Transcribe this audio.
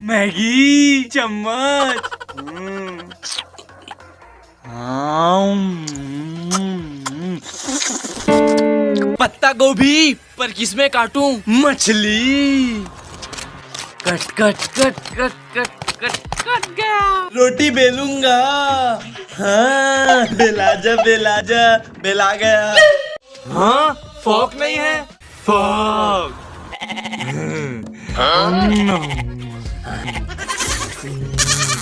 Maggi चम्मच। पत्ता गोभी, पर किसमें काटूं? मछली। Cut cut cut cut cut cut cut गया। रोटी बेलूंगा। हाँ, बेला जा बेला जा, बेला गया। हाँ, फॉक नहीं है। फॉक।